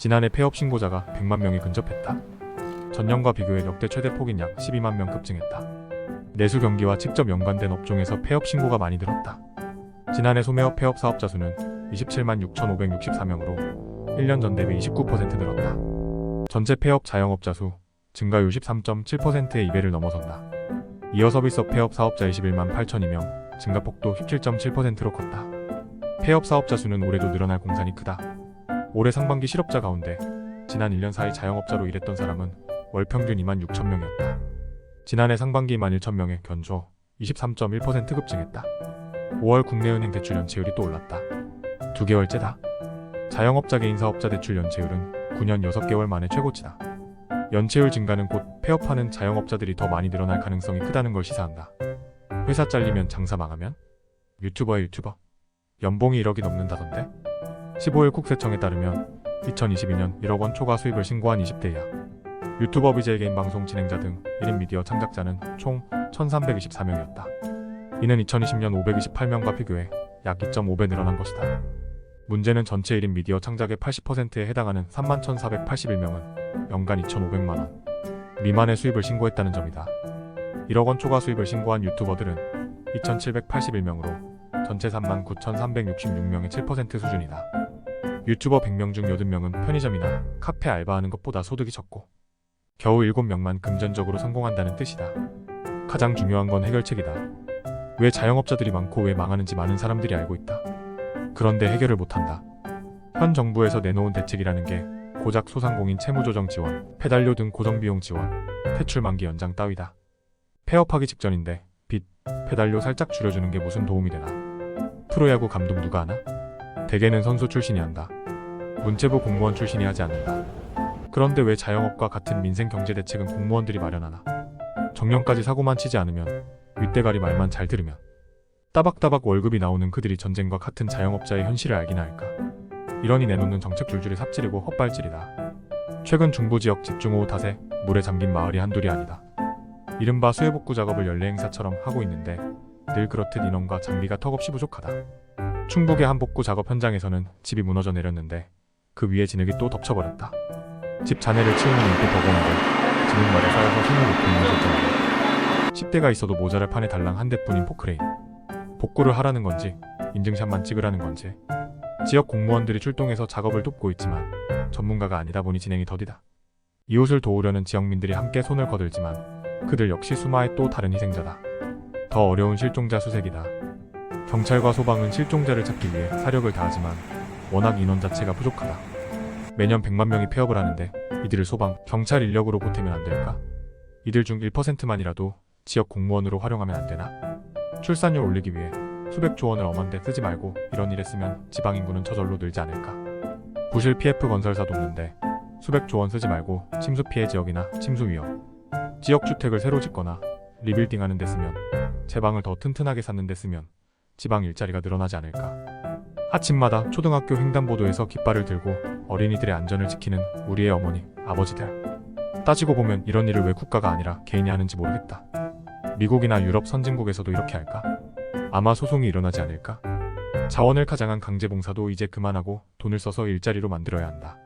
지난해 폐업 신고자가 100만 명에 근접했다. 전년과 비교해 역대 최대 폭인 약 12만 명 급증했다. 내수 경기와 직접 연관된 업종에서 폐업 신고가 많이 늘었다. 지난해 소매업 폐업 사업자 수는 27만 6,564명으로 1년 전 대비 29% 늘었다. 전체 폐업 자영업자 수 증가율 13.7%의 2배를 넘어선다. 이어 서비스업 폐업 사업자 21만 8,002명, 증가폭도 17.7%로 컸다. 폐업 사업자 수는 올해도 늘어날 공산이 크다. 올해 상반기 실업자 가운데 지난 1년 사이 자영업자로 일했던 사람은 월 평균 2만 6천 명이었다. 지난해 상반기 2만 1천 명에 견조 23.1% 급증했다. 5월 국내은행 대출 연체율이 또 올랐다. 2개월째다. 자영업자 개인사업자 대출 연체율은 9년 6개월 만에 최고치다. 연체율 증가는 곧 폐업하는 자영업자들이 더 많이 늘어날 가능성이 크다는 걸 시사한다. 회사 잘리면 장사 망하면? 유튜버야 유튜버. 연봉이 1억이 넘는다던데? 15일 국세청에 따르면 2022년 1억 원 초과 수입을 신고한 20대야. 유튜버 BJ 개인 방송 진행자 등 1인 미디어 창작자는 총 1,324명이었다. 이는 2020년 528명과 비교해 약 2.5배 늘어난 것이다. 문제는 전체 1인 미디어 창작의 80%에 해당하는 31,481명은 연간 2,500만 원 미만의 수입을 신고했다는 점이다. 1억 원 초과 수입을 신고한 유튜버들은 2,781명으로 전체 39,366명의 7% 수준이다. 유튜버 100명 중 80명은 편의점이나 카페 알바하는 것보다 소득이 적고 겨우 7명만 금전적으로 성공한다는 뜻이다. 가장 중요한 건 해결책이다. 왜 자영업자들이 많고 왜 망하는지 많은 사람들이 알고 있다. 그런데 해결을 못한다. 현 정부에서 내놓은 대책이라는 게 고작 소상공인 채무조정 지원, 페달료 등 고정비용 지원, 퇴출 만기 연장 따위다. 폐업하기 직전인데 빚, 페달료 살짝 줄여주는 게 무슨 도움이 되나. 프로야구 감독 누가 하나? 대개는 선수 출신이 한다. 문체부 공무원 출신이 하지 않는다. 그런데 왜 자영업과 같은 민생 경제 대책은 공무원들이 마련하나? 정년까지 사고만 치지 않으면 윗대가리 말만 잘 들으면 따박따박 월급이 나오는 그들이 전쟁과 같은 자영업자의 현실을 알기나 할까? 이러니 내놓는 정책 줄줄이 삽질이고 헛발질이다. 최근 중부지역 집중호우 탓에 물에 잠긴 마을이 한둘이 아니다. 이른바 수해복구 작업을 연례 행사처럼 하고 있는데 늘 그렇듯 인원과 장비가 턱없이 부족하다. 충북의 한 복구 작업 현장에서는 집이 무너져 내렸는데 그 위에 진흙이 또 덮쳐버렸다. 집 잔해를 치우는 일도 버거운데 진흙말에 쌓여서 손을 놓고 있는 실정이다. 10대가 있어도 모자랄 판에 달랑 한 대뿐인 포크레인. 복구를 하라는 건지 인증샷만 찍으라는 건지 지역 공무원들이 출동해서 작업을 돕고 있지만 전문가가 아니다 보니 진행이 더디다. 이웃을 도우려는 지역민들이 함께 손을 거들지만 그들 역시 수마의 또 다른 희생자다. 더 어려운 실종자 수색이다. 경찰과 소방은 실종자를 찾기 위해 사력을 다하지만 워낙 인원 자체가 부족하다. 매년 100만 명이 폐업을 하는데 이들을 소방, 경찰 인력으로 보태면 안 될까? 이들 중 1%만이라도 지역 공무원으로 활용하면 안 되나? 출산율 올리기 위해 수백조 원을 엄한 데 쓰지 말고 이런 일에 쓰면 지방 인구는 저절로 늘지 않을까? 부실 PF 건설사 돕는데 수백조 원 쓰지 말고 침수 피해 지역이나 침수 위험, 지역 주택을 새로 짓거나 리빌딩하는 데 쓰면 제방을 더 튼튼하게 쌓는 데 쓰면 지방 일자리가 늘어나지 않을까? 아침마다 초등학교 횡단보도에서 깃발을 들고 어린이들의 안전을 지키는 우리의 어머니, 아버지들. 따지고 보면 이런 일을 왜 국가가 아니라 개인이 하는지 모르겠다. 미국이나 유럽 선진국에서도 이렇게 할까? 아마 소송이 일어나지 않을까? 자원을 가장한 강제봉사도 이제 그만하고 돈을 써서 일자리로 만들어야 한다.